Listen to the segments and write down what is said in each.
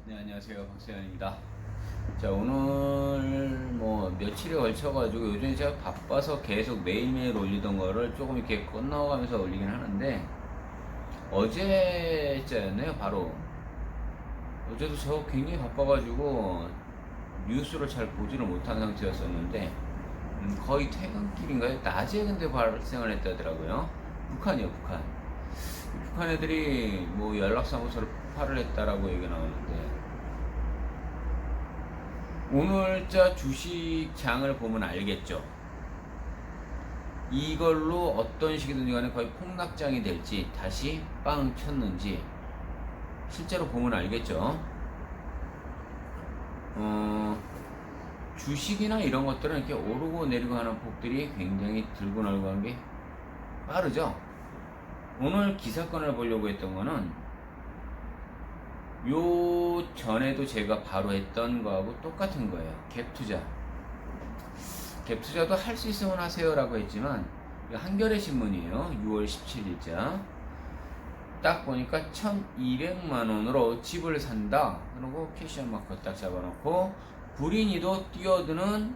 네, 안녕하세요. 박세현입니다. 자, 오늘 며칠에 걸쳐가지고 요즘에 제가 바빠서 계속 매일매일 올리던 거를 조금 이렇게 끝나가면서 올리긴 하는데, 어제였네요, 바로. 어제도 저 굉장히 바빠가지고 뉴스를 잘 보지를 못한 상태였었는데, 거의 퇴근길인가요? 낮에 근데 발생을 했다더라고요. 북한이요, 북한. 북한 애들이 뭐 연락사무소를 폭발을 했다라고 얘기가 나오는데, 오늘자 주식장을 보면 알겠죠. 이걸로 어떤 식이든지 간에 거의 폭락장이 될지 다시 빵 쳤는지 실제로 보면 알겠죠. 주식이나 이런 것들은 이렇게 오르고 내리고 하는 폭들이 굉장히 들고 날고 하는 게 빠르죠. 오늘 기사건을 보려고 했던 거는 요 전에도 제가 바로 했던 거하고 똑같은 거예요. 갭투자. 갭투자도 할 수 있으면 하세요 라고 했지만 한겨레 신문이에요. 6월 17일자 딱 보니까 1200만원으로 집을 산다. 그리고 캐시언 마커 딱 잡아놓고 불인이도 뛰어드는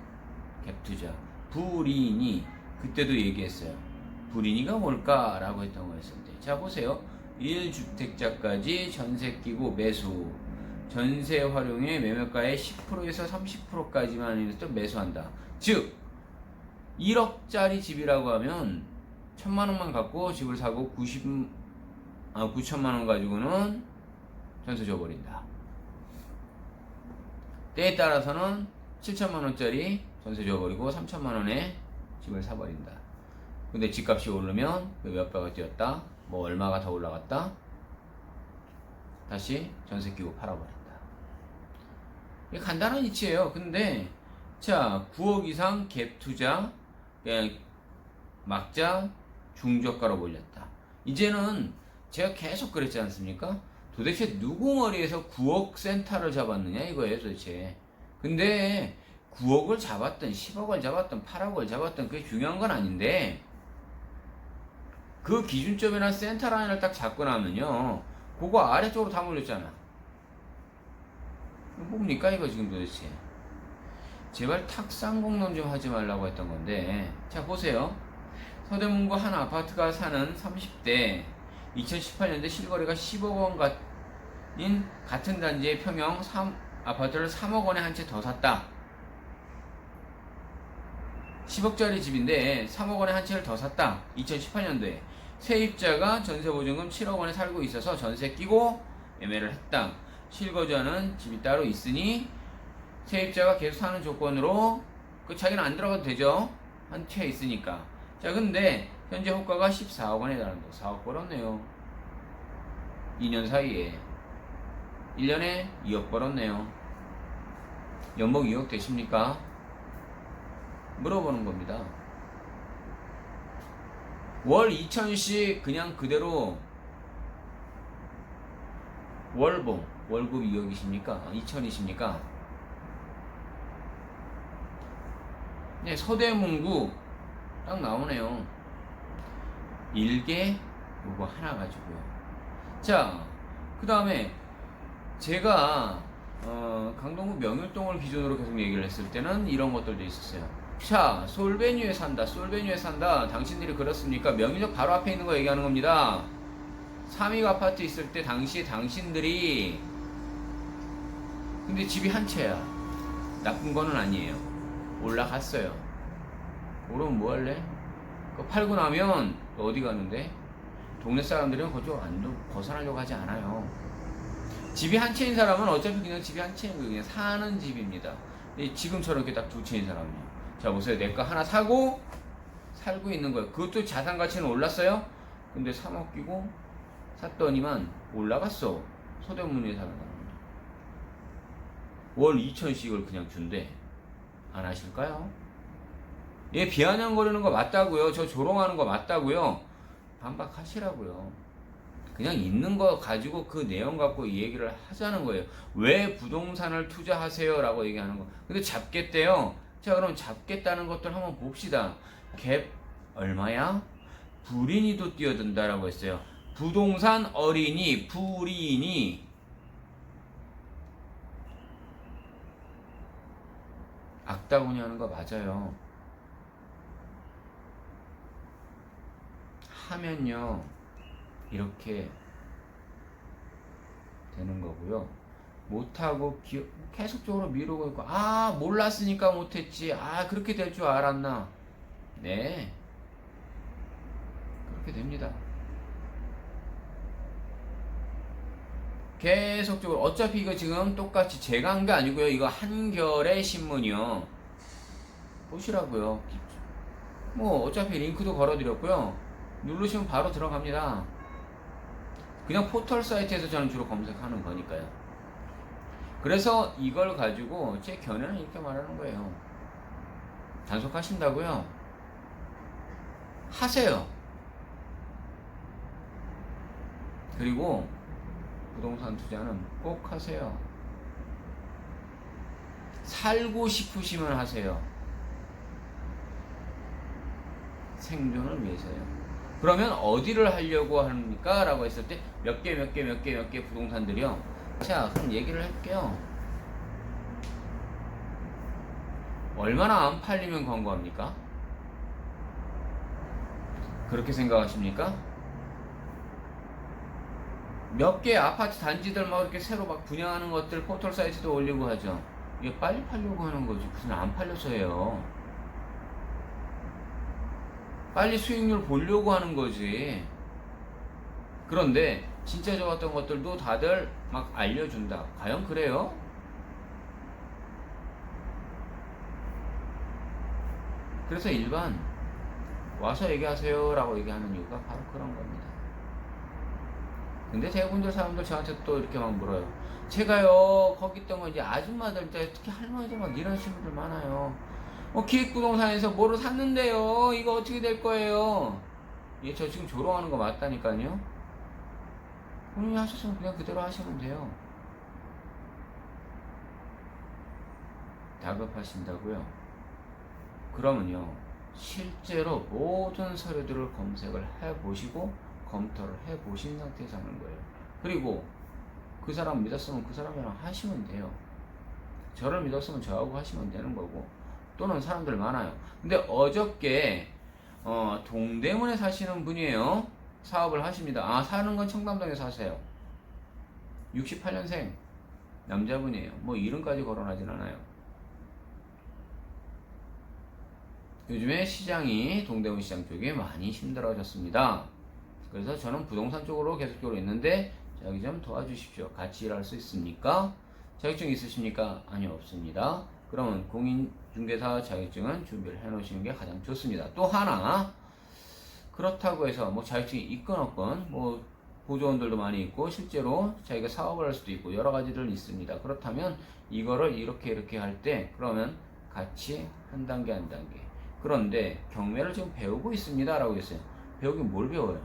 갭투자. 불인이 그때도 얘기했어요. 불인이가 뭘까 라고 했던 거였는데, 자 보세요. 1주택자까지 전세 끼고 매수, 전세 활용에 매매가의 10%에서 30%까지만 매수한다. 즉 1억짜리 집이라고 하면 1000만원만 갖고 집을 사고 9천만원 가지고는 전세 줘버린다. 때에 따라서는 7천만원짜리 전세 줘버리고 3천만원에 집을 사버린다. 근데 집값이 오르면 몇 배가 뛰었다, 뭐 얼마가 더 올라갔다, 다시 전세 끼고 팔아버린다. 이게 간단한 이치예요. 근데 자, 9억 이상 갭 투자, 그냥 막자 중저가로 몰렸다. 이제는 제가 계속 그랬지 않습니까? 도대체 누구 머리에서 9억 센터를 잡았느냐 이거예요 도대체. 근데 9억을 잡았든 10억을 잡았든 8억을 잡았든 그게 중요한 건 아닌데, 그 기준점이나 센터 라인을 딱 잡고 나면요 그거 아래쪽으로 다 몰렸잖아. 뭡니까 이거 지금 도대체. 제발 탁상공론 좀 하지 말라고 했던 건데, 자 보세요. 서대문구 한 아파트가 사는 30대 2018년대 실거래가 10억 원인 같은 단지의 평형 아파트를 3억 원에 한 채 더 샀다. 10억짜리 집인데 3억 원에 한 채를 더 샀다. 2018년도에 세입자가 전세보증금 7억 원에 살고 있어서 전세 끼고 매매를 했다. 실거주하는 집이 따로 있으니 세입자가 계속 사는 조건으로 그 자기는 안 들어가도 되죠. 한 채 있으니까. 자, 근데 현재 호가가 14억 원에 달한다. 4억 벌었네요. 2년 사이에 1년에 2억 벌었네요. 연봉 2억 되십니까? 물어보는 겁니다. 월 2천씩 그냥 그대로 월봉, 월급 2억이십니까? 2천이십니까? 네, 서대문구 딱 나오네요. 일개 요거 하나 가지고요. 자, 그 다음에 제가 강동구 명일동을 기준으로 계속 얘기를 했을 때는 이런 것들도 있었어요. 자, 솔베뉴에 산다, 솔베뉴에 산다. 당신들이 그렇습니까? 명일역 바로 앞에 있는 거 얘기하는 겁니다. 3위 아파트 있을 때 당시에 당신들이, 근데 집이 한 채야. 나쁜 거는 아니에요. 올라갔어요. 오르면 뭐 할래? 그거 팔고 나면 어디 가는데? 동네 사람들은 그쪽 안 벗어나려고 하지 않아요. 집이 한 채인 사람은 어차피 그냥 집이 한 채인 거예요. 그냥 사는 집입니다. 지금처럼 이렇게 딱 두 채인 사람은요. 자 보세요. 내 거 하나 사고 살고 있는 거예요. 그것도 자산 가치는 올랐어요. 근데 3억 끼고 샀더니만 올라갔어. 서대문에 사는 사람은 월 2천씩을 그냥 준대. 안 하실까요? 얘 비아냥거리는 거 맞다고요. 저 조롱하는 거 맞다고요. 반박하시라고요. 그냥 있는 거 가지고 그 내용 갖고 이 얘기를 하자는 거예요. 왜 부동산을 투자하세요? 라고 얘기하는 거. 근데 잡겠대요. 자, 그럼 잡겠다는 것들 한번 봅시다. 갭 얼마야? 불인이도 뛰어든다라고 했어요. 부동산 어린이, 불인이 악다구니 하는 거 맞아요. 하면요 이렇게 되는 거고요. 못하고 계속적으로 미루고 있고, 아 몰랐으니까 못했지, 아 그렇게 될 줄 알았나. 네, 그렇게 됩니다. 계속적으로. 어차피 이거 지금 똑같이 제가 한 게 아니고요, 이거 한겨레 신문이요. 보시라고요. 뭐 어차피 링크도 걸어드렸고요. 누르시면 바로 들어갑니다. 그냥 포털 사이트에서 저는 주로 검색하는 거니까요. 그래서 이걸 가지고 제 견해는 이렇게 말하는 거예요. 단속하신다고요? 하세요. 그리고 부동산 투자는 꼭 하세요. 살고 싶으시면 하세요. 생존을 위해서요. 그러면 어디를 하려고 합니까? 라고 했을 때 몇 개 부동산들이요. 자, 그럼 얘기를 해볼게요. 얼마나 안 팔리면 광고합니까? 그렇게 생각하십니까? 몇 개 아파트 단지들 막 이렇게 새로 막 분양하는 것들 포털 사이트도 올리고 하죠. 이게 빨리 팔려고 하는 거지. 무슨 안 팔려서예요. 빨리 수익률 보려고 하는 거지. 그런데 진짜 좋았던 것들도 다들 막 알려준다. 과연 그래요? 그래서 일반 와서 얘기하세요 라고 얘기하는 이유가 바로 그런 겁니다. 근데 대부분들 사람들 저한테 또 이렇게 막 물어요. 제가요 거기 있던 거 이제 아줌마들, 특히 할머니들 막 이러시는 분들 많아요. 기획부동산에서 뭐를 샀는데요, 이거 어떻게 될 거예요? 예, 저 지금 조롱하는 거 맞다니까요. 본인이 하셨으면 그냥 그대로 하시면 돼요. 다급하신다고요? 그러면요, 실제로 모든 서류들을 검색을 해보시고 검토를 해보신 상태에서 하는 거예요. 그리고 그 사람 믿었으면 그 사람이랑 하시면 돼요. 저를 믿었으면 저하고 하시면 되는 거고, 또는 사람들 많아요. 근데 어저께 동대문에 사시는 분이에요. 사업을 하십니다. 아, 사는 건 청담동에 사세요. 68년생 남자분이에요. 뭐 이름까지 거론하진 않아요. 요즘에 시장이 동대문 시장 쪽에 많이 힘들어졌습니다. 그래서 저는 부동산 쪽으로 계속적으로 있는데 저기 좀 도와주십시오. 같이 일할 수 있습니까? 자격증 있으십니까? 아니요, 없습니다. 그러면 공인중개사 자격증은 준비를 해 놓으시는 게 가장 좋습니다. 또 하나, 그렇다고 해서 뭐 자격증이 있건 없건 뭐 보조원들도 많이 있고 실제로 자기가 사업을 할 수도 있고 여러 가지들 있습니다. 그렇다면 이거를 이렇게 할 때 그러면 같이 한 단계 한 단계. 그런데 경매를 지금 배우고 있습니다 라고 했어요. 배우긴 뭘 배워요?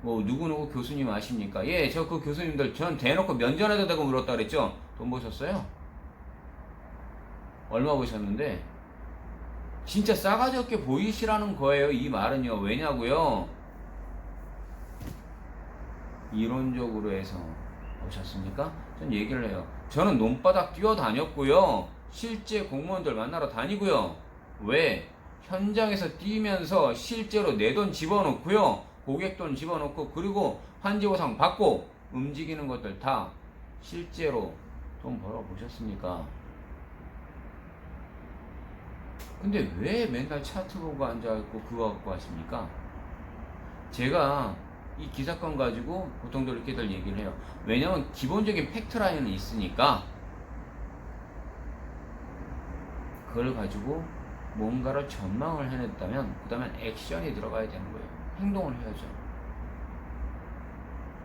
뭐 누구누구 교수님 아십니까? 예, 저 그 교수님들 전 대놓고 면전에다 대고 물었다 그랬죠? 돈 버셨어요? 얼마 버셨는데? 진짜 싸가지 없게 보이시라는 거예요. 이 말은요. 왜냐고요? 이론적으로 해서 보셨습니까? 전 얘기를 해요. 저는 논바닥 뛰어다녔고요. 실제 공무원들 만나러 다니고요. 왜? 현장에서 뛰면서 실제로 내 돈 집어넣고요. 고객 돈 집어넣고 그리고 환지보상 받고 움직이는 것들 다 실제로 돈 벌어보셨습니까? 근데 왜 맨날 차트 보고 앉아있고 그거 갖고 하십니까? 제가 이 기사건 가지고 보통들 이렇게들 얘기를 해요. 왜냐면 기본적인 팩트라인은 있으니까 그걸 가지고 뭔가를 전망을 해냈다면 그 다음엔 액션이 들어가야 되는 거예요. 행동을 해야죠.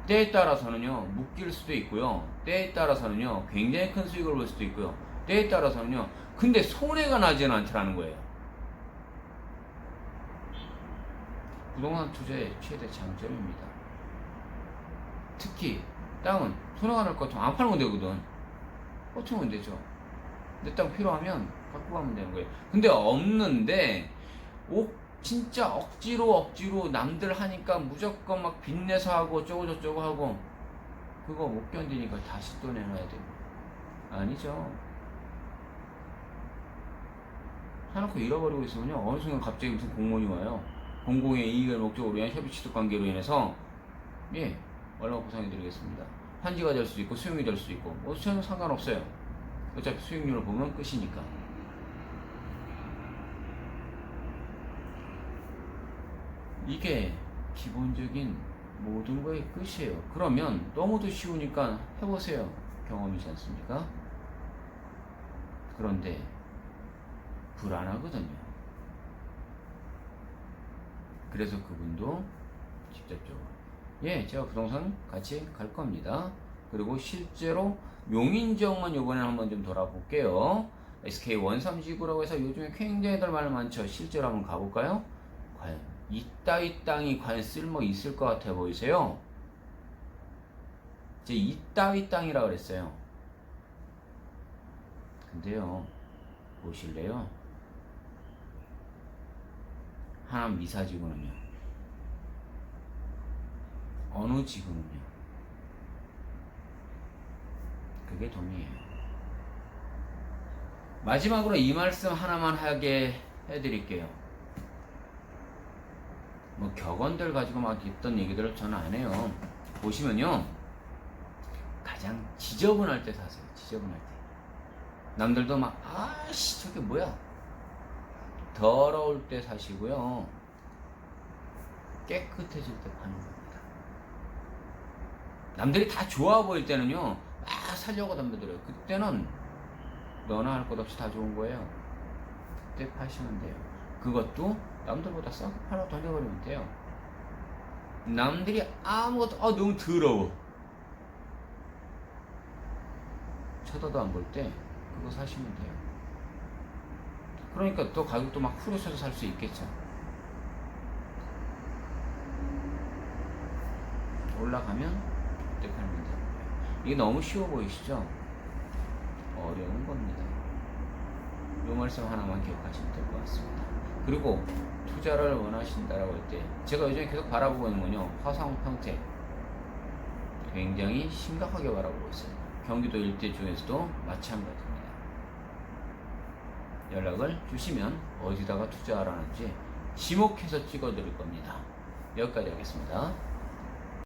때에 따라서는요 묶일 수도 있고요, 때에 따라서는요 굉장히 큰 수익을 볼 수도 있고요, 때에 따라서는요 근데 손해가 나지는 않더라는 거예요. 부동산 투자의 최대 장점입니다. 특히 땅은 손해가 날 것 같으면 안 팔면 되거든. 버티면 되죠. 내 땅 필요하면 갖고 가면 되는 거예요. 근데 없는데 진짜 억지로 남들 하니까 무조건 막 빚내서 하고 어쩌고저쩌고 하고 그거 못 견디니까 다시 또 내놔야 되고. 아니죠. 사놓고 잃어버리고 있으면요, 어느 순간 갑자기 무슨 공무원이 와요. 공공의 이익을 목적으로 위한 협의 취득 관계로 인해서 예, 얼마 보상해드리겠습니다. 환지가 될 수도 있고 수용이 될 수도 있고 뭐 저는 상관없어요. 어차피 수익률을 보면 끝이니까. 이게 기본적인 모든 거의 끝이에요. 그러면 너무도 쉬우니까 해보세요. 경험이지 않습니까? 그런데 불안하거든요. 그래서 그분도 직접적으로 예, 제가 부동산 같이 갈 겁니다. 그리고 실제로 용인지역만 요번에 한번 좀 돌아볼게요. SK 원삼지구라고 해서 요즘에 굉장히들 말 많죠. 실제로 한번 가볼까요? 과연 이따위 땅이 과연 쓸모 있을 것 같아 보이세요? 이제 이따위 땅이라 그랬어요. 근데요, 보실래요? 하남 미사지구는요, 어느 지구는요, 그게 돈이에요. 마지막으로 이 말씀 하나만 하게 해드릴게요. 뭐 격언들 가지고 막 있던 얘기들을 저는 안 해요. 보시면요, 가장 지저분할 때 사세요. 지저분할 때. 남들도 막 아씨 저게 뭐야, 더러울 때 사시고요, 깨끗해질 때 파는 겁니다. 남들이 다 좋아 보일 때는요, 막 살려고 덤벼들어요. 그때는 너나 할 것 없이 다 좋은 거예요. 그때 파시면 돼요. 그것도 남들보다 싸게 팔아 던져버리면 돼요. 남들이 아무것도 너무 더러워 쳐다도 안 볼 때 그거 사시면 돼요. 그러니까 또 가격도 막 후려쳐서 살 수 있겠죠. 올라가면 그때 팔면 돼요. 이게 너무 쉬워 보이시죠? 어려운 겁니다. 이 말씀 하나만 기억하시면 될 것 같습니다. 그리고 투자를 원하신다라고 할 때 제가 요즘에 계속 바라보고 있는 건요, 화성 평택 굉장히 심각하게 바라보고 있어요. 경기도 일대 중에서도 마찬가지입니다. 연락을 주시면 어디다가 투자하라는지 지목해서 찍어 드릴 겁니다. 여기까지 하겠습니다.